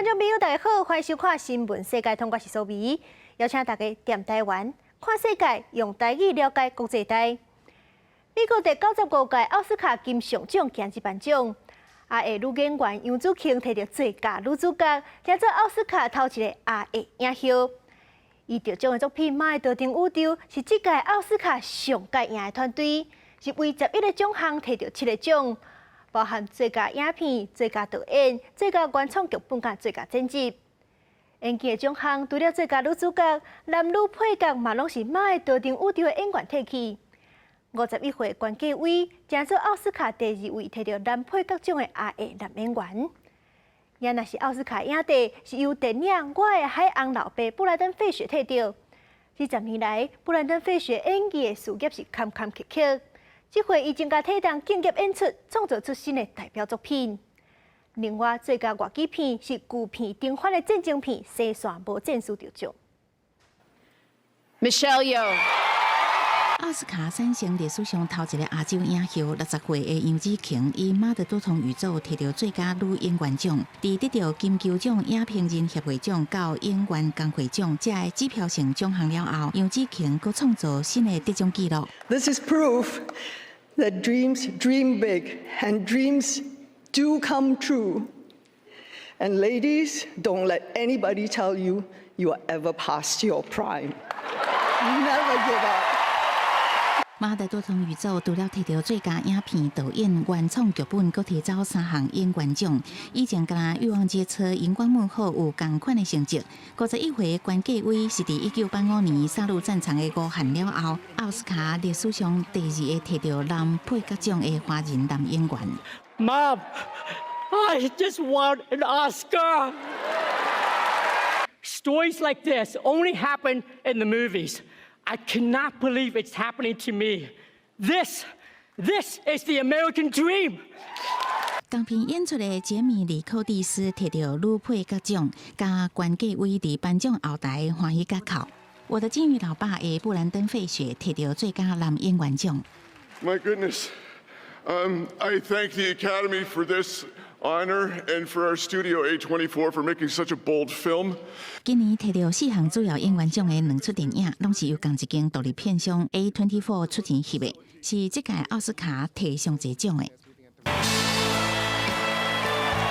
众朋友，大家好，欢迎收看《新闻世界》，通过是苏眉，邀请大家踮台湾看世界，用台语了解国际台。美国第95届奥斯卡金像奖今日颁奖，女演员杨紫琼摕到最佳女主角，赢做奥斯卡头一个的影后。伊得奖的作品《马的多重宇宙》是这届奥斯卡上届赢的团队，是为11个奖项摕到7个奖。 包含最佳影片、最佳导演、最佳原创剧本甲最佳剪辑。演技的奖项除了最佳女主角，男女配角嘛拢是《马的多重宇宙》的演员摕去。51岁关继威争做奥斯卡第2位摕到男配角奖的男演员。也若是奥斯卡影帝，是由电影《我的海洋老爸》布莱登·费雪摕到。20年来，布莱登·费雪演技的事业是坎坎坷坷。 这回伊增加体重敬业演出，创造出新的代表作品。另外，最佳外语片是旧片重返的战争片《西线无战事》得奖。Michelle Yeoh。 奥斯卡产生历史上头一个亚洲影后，60岁的杨紫琼以《马的多重宇宙》摕到最佳女演员奖，伫得到金球奖影评人协会奖到演员工会奖这个指标性奖项了后，杨紫琼佫创造新的得奖纪录。This is proof that dreams dream big and dreams do come true. And ladies, don't let anybody tell you you are ever past your prime. Never give up. 马的多重宇宙除了摕到最佳影片、导演、原创剧本，佫提走3项演员奖。以前甲《欲望街车》、《荧光幕后》有同款的成绩。51岁关继威是伫1985年杀入战场的吴汉了后，奥斯卡历史上第2个摕到男配角奖的华人男演员。Mom, I just want an Oscar. Stories like this only happen in the movies. I cannot believe it's happening to me. This is the American dream. 港片演出的杰米·里寇蒂斯摕到女配角奖，甲关继威伫颁奖后台欢喜甲哭。我的金鱼老爸的布兰登·费雪摕到最佳男演员奖。My goodness, I thank the Academy for this honor and for our studio A24 for making such a bold film. 今年摕到4项主要演员奖的2出电影，拢是由同一间独立片商 A24 出钱翕的，是这届奥斯卡摕上侪奖的。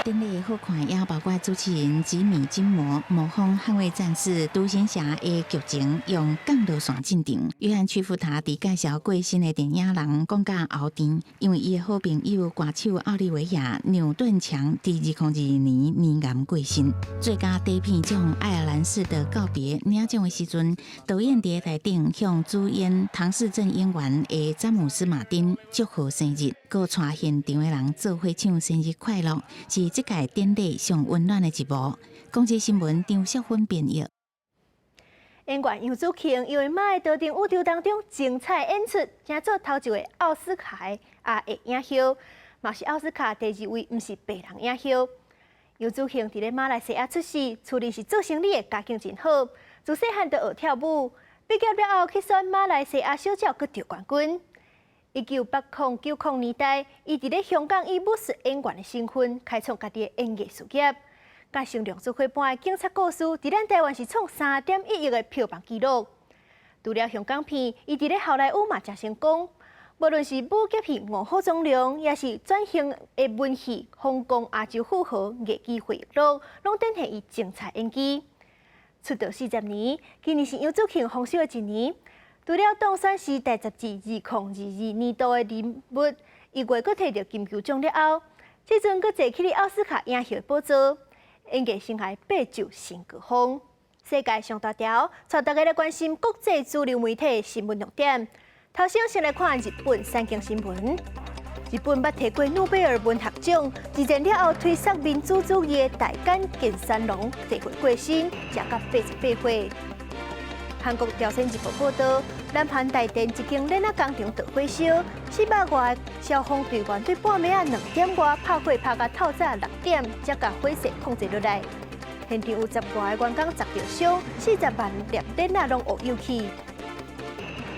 典礼好看，也包括主持人吉米·金魔模仿《捍卫战士》独行侠的剧情，用降落伞进场。约翰·屈服塔伫介绍过新的电影人讲甲后甜，因为伊的好朋友歌手奥利维亚·纽顿强伫2022年年癌过身。最佳短片奖《爱尔兰式的告别》领奖的时阵，导演伫台顶向主演唐氏症演员的詹姆斯·马丁祝贺生日，佮带现场的人做伙唱生日快乐，是这届典礼上温暖的一幕。公视新闻张淑芬编译。演员杨紫琼因为《马的多重宇宙》当中精彩演出，赢做头一位奥斯卡的影后，嘛是奥斯卡第2位，毋是白人影后。杨紫琼伫咧马来西亚出世，厝里是做生意的，家境真好，自细汉就学跳舞，毕业了后去选马来西亚小鸟，佮得冠军。1980、90年代，伊伫咧香港以武术演员的身份开创家己的演艺事业，甲成梁祝辉般的警察故事，伫咱台湾是创3.1亿的票房纪录。除了香港片，伊伫咧好莱坞嘛真成功。无论是武侠片《卧虎藏龙》，也是转型的文戏《香港亚洲富豪夜机回忆录》，拢展现伊精彩演技。出道40年，今年是杨紫琼丰收的一年。除了当选时代杂志2022年度的人物，1月佫摕到金球奖了后，即阵佫坐起了奥斯卡影后的宝座，演艺生涯8就新高峰。世界上大条，带大家来关心国际主流媒体新闻重点。头先来看日本三经新闻。日本捌摕过诺贝尔文学奖，2年了后推翻民主主义的大菅健三郎地回过身，食到88岁。韩国朝鲜日报报道，南韩大田一间炼瓦工厂大火烧，400外消防队员对半暝2点外拍火拍到透早6点，才将火势控制落来。现场有10外个员工砸着伤，40万粒炼瓦拢乌有去。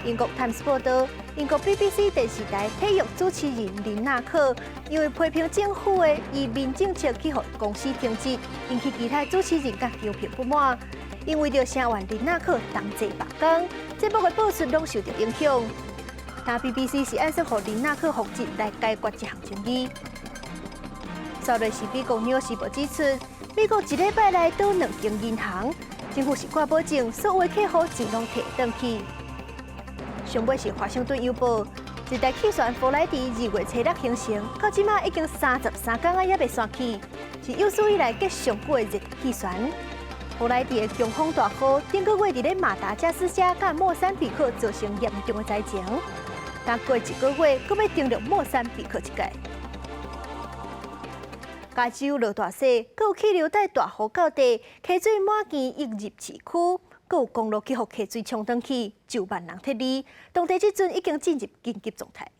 英国 Times 报道，英国 BBC 电视台体育主持人林纳克因为批评政府的以民政策去互公司停职，伊引起其他主持人甲球评不满，因为着声援林纳克同齐罢工，节目的播出拢受到影响。但 BBC 是按说互林纳克复职来解决这项争议。稍来是美国《纽约时报》指出，美国一礼拜内倒2间银行，政府是挂保证所有的客户尽量摕回去。上尾是《华盛顿邮报》，一台气旋弗莱迪2月初6形成，到即马已经33天啊，也未散去，是有史以来计上久的热气旋。弗莱迪的强风大雨，顶个月伫咧马达加斯加甲莫桑比克造成严重的灾情，但过1个月，阁要登陆莫桑比克一届。加州落大雪，阁有气流带大雨到地，溪水满见溢入市区，阁有公路去互溪水冲转去，9万人撤离。当地即阵已经进入紧急状态。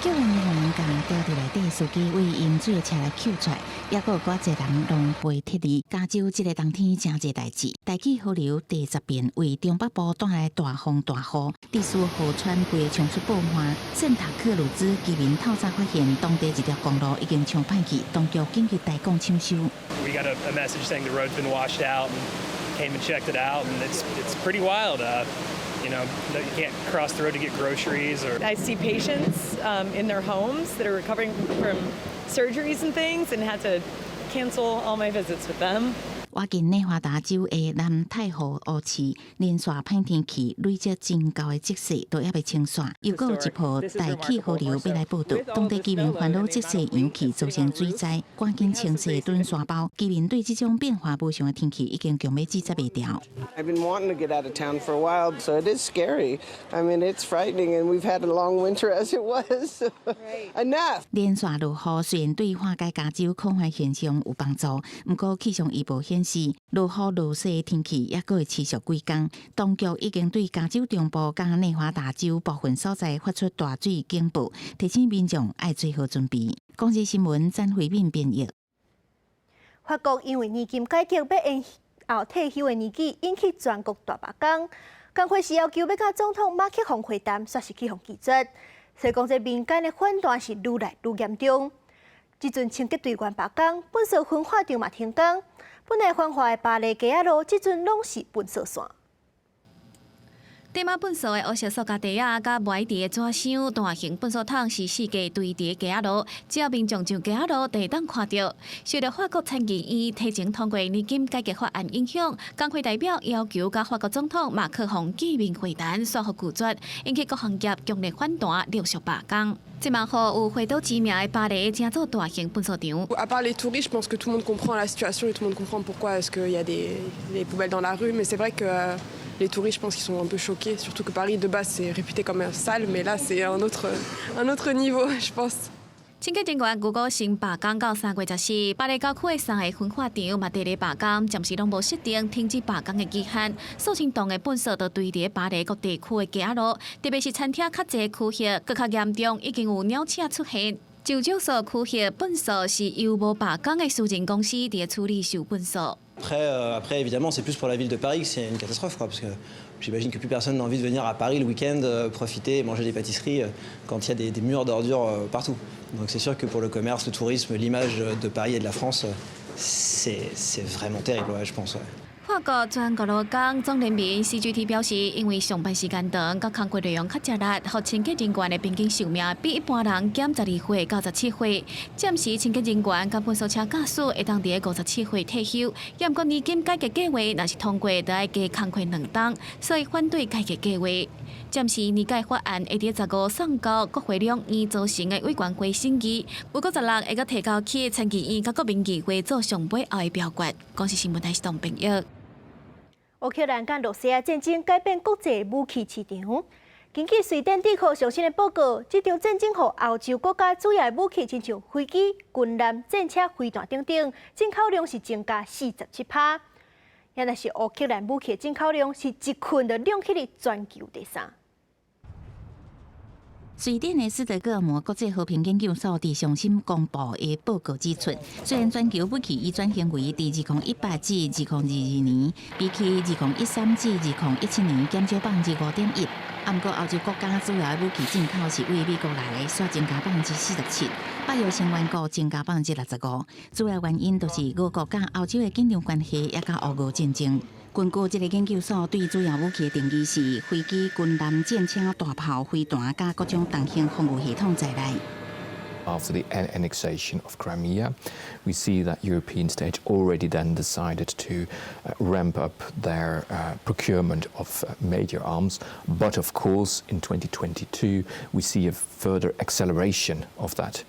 救援人员将掉伫内底司机为饮水的车来救出来，也阁有偌侪人拢被撤离。加州即个冬天真侪代志，大气河流第10遍为中北部带来大风大雨，地势河川规个冲出爆旱。圣塔克鲁兹居民透早发现当地一条公路已经冲歹去，当局紧急代工抢修。We got a message saying the road's been washed out, and came and checked it out, and it's pretty wild. You know, you can't cross the road to get groceries. Or I see patients in their homes that are recovering from surgeries and things, and had to cancel all my visits with them. 我近内华达州的南太湖乌市，连续歹天气累积真高的积雪，都还未清线。又有一波大气河流要来报道，当地居民烦恼积雪扬起造成水灾，赶紧清洗墩沙包。居民对这种变化无常的天气已经强要指责袂掉。I've been wanting to get out of town for a while, so it is scary. I mean, it's frightening, and we've had a long winter as it was. Enough. 连续落雨虽然对化解加州空坏现象有帮助，不过气象预报显示，落雨落雪的天气也会持续几天。当局已经对加州中部甲内华达州部分所在发出大水警报，提醒民众要做好准备。广西新闻詹慧敏编译。法国因为年金改革要延后退休的年纪，引起全国大罢工。工会是要求要甲总统马克宏会谈，却是去互拒绝。所以讲，这民间的反弹是愈来愈严重。即阵清洁队员罢工，本色分化场嘛停工。本来繁华的巴黎街仔路，即阵拢是本色线。地马粪扫的黑色塑胶袋啊，甲埋伫的纸箱、大型粪扫桶是四界堆伫街仔路，只要民众上街仔路，就会当看到。受到法国参议院提前通过年金改革法案影响，工会代表要求甲法国总统马克宏见面会谈，说服拒绝，引起各行业强烈反弹，陆续罢工。即晚后有回到知名的巴黎正做大型粪扫场。À part les touristes, je pense que tout le monde comprend la situation et tout le monde comprend pourquoi est-ce qu'il y a des poubelles dans la rue. Mais c'est vrai que les touristes, je pense qu'ils sont un peu choqués, surtout que Paris de base c'est réputé comme sale, mais là c'est un autre niveau, je pense. 清洁人员如果先罢工到3月14日，巴黎郊区的3个分化场嘛伫咧罢工，暂时拢无设定停止罢工的期限。数千栋的粪扫都堆伫巴黎各地区的街仔路，特别是餐厅较济区域，更较严重，已经有鸟鼠出现。就少数区域粪扫是由无罢工的私人公司伫咧处理收粪扫。Après, évidemment, c'est plus pour la ville de Paris que c'est une catastrophe, quoi, parce que j'imagine que plus personne n'a envie de venir à Paris le week-end, profiter et manger des pâtisseries quand il y a des murs d'ordures partout. Donc c'est sûr que pour le commerce, le tourisme, l'image de Paris et de la France, c'est vraiment terrible, ouais, je pense. Ouais. 法国全国劳工总联盟 CGT 表示，因为上班时间长、甲工作内容较吃力，和清洁人员的平均寿命比一般人减12岁到17岁。暂时清洁人员甲粪扫车驾驶会当伫57岁退休。不过年金改革计划若是通过，就要加工课2档，所以反对改革计划。暂时年改法案会伫15送到国会两院组成的委员会审议，不过16会阁提交去参议院甲国民议会做上尾后的表决。广西新闻台是董平玉。乌克兰甲罗西亚战争改变国际武器市场。根据瑞典智库上新的报告，这场战争互欧洲国家主要的武器，亲像飞机、军舰、战车、飞弹等等，进口量是增加47%。也那是乌克兰武器的进口量是一困就亮起的全球第3。瑞典的斯德哥尔摩国际和平研究所伫上星公布的报告指出，虽然全球武器移转行为伫2018至2022年，比起2013至2017年减少5.1%，不过欧洲国家主要的武器进口是为美国来的，却增加47%，北约成员国增加65%。主要原因就是俄国甲欧洲的紧张关系，也甲俄俄战争。根据这个研究所对主要武器的定义是飞机、军舰、战车、大炮、飞弹加各种重型防御系统在内。After the annexation of Crimea, we see that European states already then decided to ramp up their procurement of major arms. But of course, in 2022, we see a further acceleration of that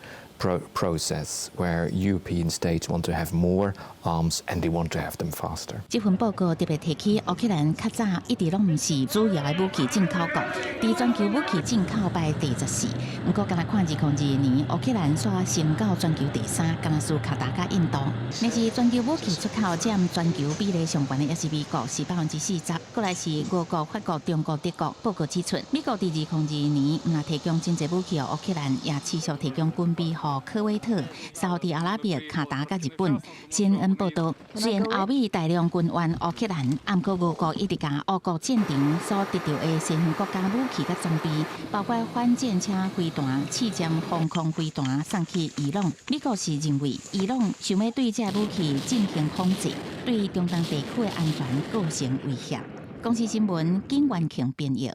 process where European states want to have more arms and they want to have them faster. 这份报告特别提起，乌克兰较早一直拢唔是主要的武器进口国，伫全球武器进口排第14。不过，敢若看2022年，乌克兰却升到全球第3，敢若是卡达加印度。但是全球武器出口占全球比例上悬的，也是美国是40%，过来是俄国、法国、中国、德国。报告指出，美国伫2022年唔但提供真侪武器予乌克兰，也持续提供军备予科威特、沙特阿拉伯、卡达甲日本。CNN 报道，虽然欧美大量军援乌克兰，不过俄国一直甲俄国战场所得到的西方国家武器甲装备，包括反舰车飞弹、刺针防空飞弹送去伊朗。美国是认为伊朗想要对这武器进行统制，对中东地区的安全构成威胁。公司新闻金元庆编译。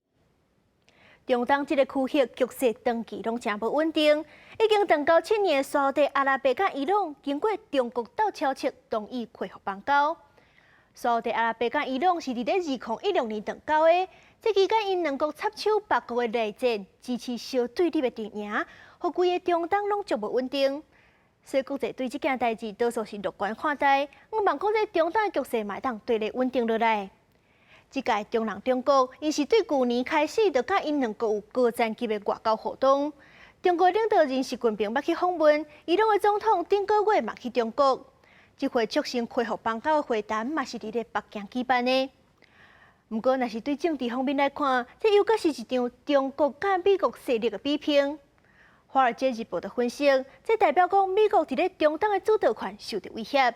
中东这个区域局势长期拢真无稳定，已经长到7年的沙特阿拉伯甲伊朗经过中国斗超测，同意恢复邦交。沙特阿拉伯甲伊朗是伫咧2016年断交的，这期间因两国插手8国的内战，支持小对立的阵营，互规个中东拢足无稳定。所以国际对这件代志多数是乐观看待，我望讲这中东的局势嘛当对咧稳定落来。这届中人中国，因是对去年开始就甲因两国有高层级的外交互动。中国领导人习近平捌去访问，伊朗的总统顶个月嘛去中国。这回促成恢复邦交的会谈嘛是伫咧北京举办的。不过，若是对政治方面来看，这又阁是一场中国甲美国势力的比拼。华尔街日报的分析，这代表讲美国伫咧中东的主导权受到威胁。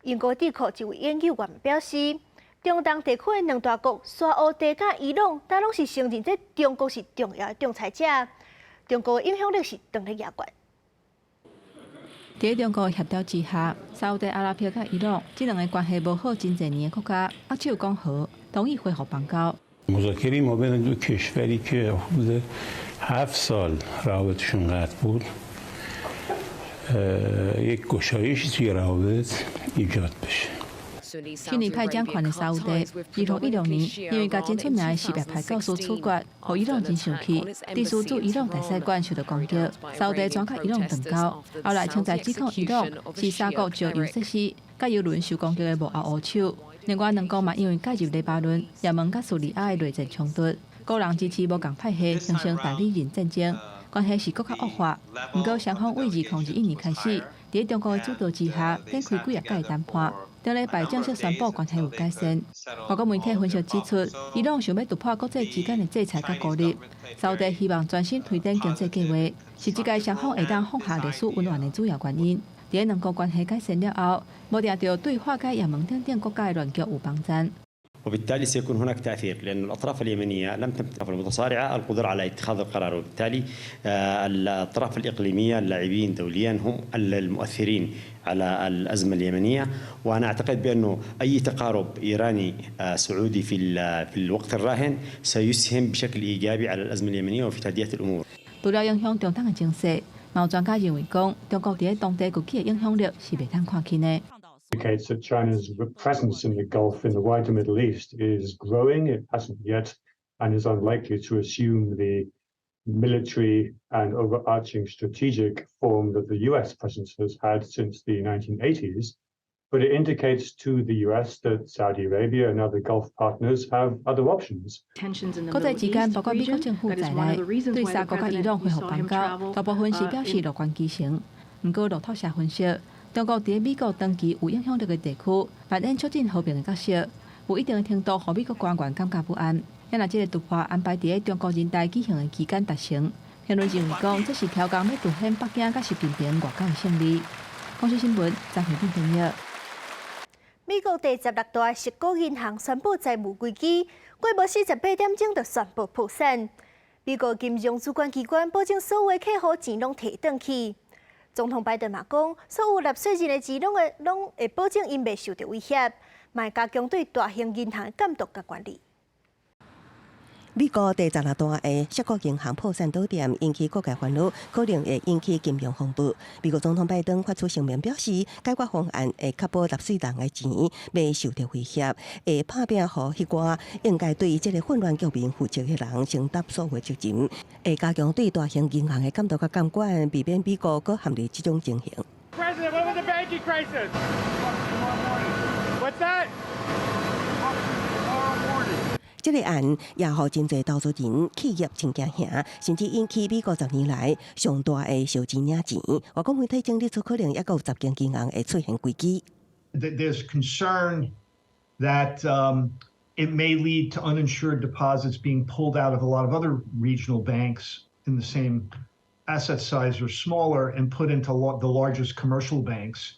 英国智库一位研究员表示，中东地区的两大国沙俄地甲伊朗，但拢是承认这中国是重要的仲裁者，中国的影响力是长咧野悬。在中国协调之下，沙特阿拉伯甲伊朗这两个关系无好真侪年的国家握手讲和，同意恢复邦交。مذاکره ما بین دو کشوری که حدود 7 سال روابطشون قطع بود یک گشایشی توی روابط ایجاد بشه. 去年派将权的沙特，2016年因为甲真出名的西北派教授处决，互伊朗真生气，第四驻伊朗大使馆受到攻击，沙特转甲伊朗断交，后来称在指控伊朗是三国石油设施甲油轮受攻击的幕后黑手。另外两国嘛因为介入黎巴嫩、也门甲叙利亚的内战冲突，个人支持无共派系形成代理人战争，关系是更加恶化。不过双方为2021年开始，伫中国的主导之下，展开几啊届谈判。顶礼拜正式宣布关系有改善。外国媒体分析指出，伊朗想要突破国际之间的制裁甲孤立，沙特希望专心推展经济计划，是这届双方会当放下历史温暖的主要原因。伫两国关系改善了后，无定着对化解也门等国家的乱局有帮助。وبالتالي سيكون هناك تأثير لأن الأطراف اليمنية لم تمتلك المتصارعة القدرة على اتخاذ القرار وبالتالي الأطراف الإقليمية اللاعبين دوليا هم المؤثرين على الأزمة اليمنية وأنا أعتقد بأنه أي تقارب إيراني سعودي في الوقت الراهن سيسهم بشكل إيجابي على الأزمة اليمنية وفي تهدئة الأمور. 除了影响中东的情势，有专家认为讲，中国伫当地崛起的影响力是袂通看轻的。Indicates that China's presence in the Gulf in the wider Middle East is growing. It hasn't yet and is unlikely to assume the military and overarching strategic form that the US presence has had since the 1980s. But it indicates to the US that Saudi Arabia and other Gulf partners have other options. 国际之间，包括美国政府在内，对三国甲伊朗恢复邦交，大部分是表示乐观其成。不过，路透社分析，中国伫美国长期有影响力的地区，扮演促进和平的角色，有一定的程度互美国官员感觉不安。也若这个突破安排伫中国人大举行的期间达成，评论认为讲，这是挑工要凸显北京甲习近平外交的胜利。公司新闻张惠斌编译。美国第16大矽谷银行宣布债务危机，过无48点钟就宣布破产。美国金融主管机关保证所有客户钱拢提转去。总统拜登嘛讲，所有纳税人的钱拢会保证因袂受到威胁，嘛加强对大型银行的监督甲管理。美国第16大的矽谷银行破产倒店引起各界烦恼，可能会引起金融风暴。美国总统拜登发出声明表示，解决方案会确保纳税人的钱袂受到威胁，会拍拼互迄寡应该对这个混乱局面负责的人承担所有责任，会加强对大型银行的监督甲监管，避免美国搁陷入这种情形。President, what was the banking crisis? What's that? 这个案也互真侪投资人、企业真惊吓，甚至引起美国10年来上大的烧钱领钱。外国媒体整理出可能也有10间银行会出现危机。There's concern that it may lead to uninsured deposits being pulled out of a lot of other regional banks in the same asset size or smaller and put into the largest commercial banks,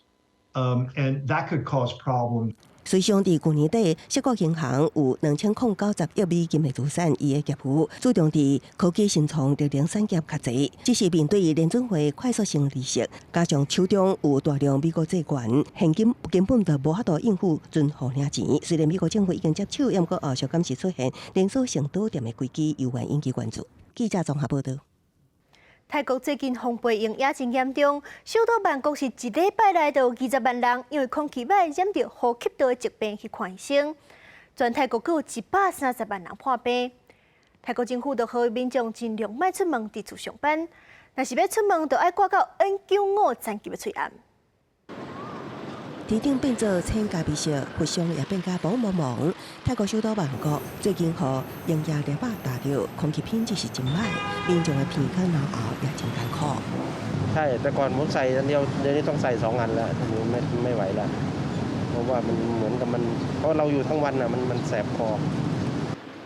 and that could cause problems. 随上伫去年底，矽谷银行有2090亿美金的资产，伊的业务注重伫科技新创特定产业较侪，只是面对联准会快速性利息，加上手中有大量美国债券，现金根本就无法度应付存户领钱。虽然美国政府已经接手，也毋过后续敢是出现连锁性倒店的危机，犹原引起关注。记者综合报道。泰国最近风鼻炎也真严重，首都曼谷是一礼拜内就有20万人因为空气歹染到呼吸道的疾病去看医生。全泰国阁有130万人破病。泰国政府就呼吁民众尽量莫出门伫厝上班，若是要出门，就要挂到 N95层级的喙暗。天顶变做青咖啡色，佛像也变甲茫茫茫。泰国首都曼谷最近和炎热热巴打着，空气品质是真歹，民众的鼻腔熬也真艰苦。ใช่แต่ก่อนผมใส่อันเดียวเดี๋ยวนี้ต้องใส่2 อันแล้วไม่ไหวแล้วเพราะว่ามันเหมือนกับมันเพราะเราอยู่ทั้งวันน่ะมันแสบคอ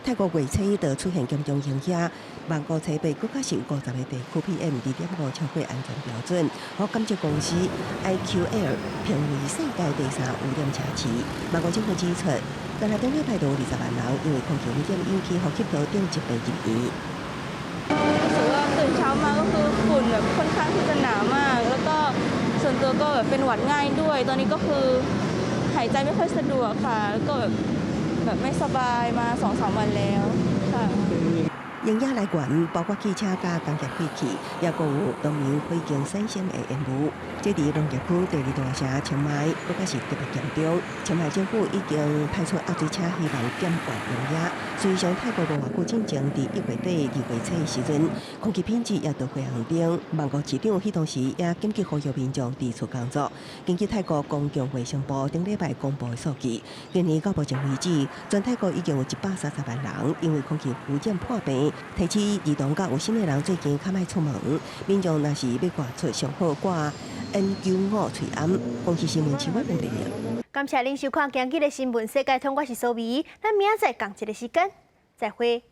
泰国月初就出现严重炎热，曼谷车北更加是有50个地区 PM2.5超过安全标准，和监测公司 IQAir 评为世界第3污染城市。曼谷政府指出，加拿大礼拜就有20万人因为空气污染引起呼吸道等疾病入院。รู้สึกว่าตื่นเช้ามาก็คือฝุ่นแบบค่อนข้างที่จะหนามากแล้วก็ส่วนตัวก็แบบเป็นหวัดง่ายด้วยตอนนี้ก็คือหายใจไม่ค่อยสะดวกค่ะแล้วก็แบบไม่สบายมา 2-3 วันแล้วค่ะ炎热来源包括汽车加工业废气，也共有多名非经产生的烟雾。这伫农业区第2大城清迈，更加是特别严重。清迈政府已经派出压水车，希望减缓炎热。虽然泰国无偌久进前伫1月底、2月初的时阵，空气品质也到非常顶。曼谷市长迄当时也紧急呼吁民众伫厝工作。根据泰国公共卫生部顶礼拜公布的数据，今年到目前为止，全泰国已经有130万人因为空气污染破病。提起儿童甲有心的人最近较莫出门，民众若是要挂出上好挂 N95喙暗。公司新闻新闻电影。感谢您收看今日的新闻世界通，我是苏眉，咱明仔载同一个时间再会。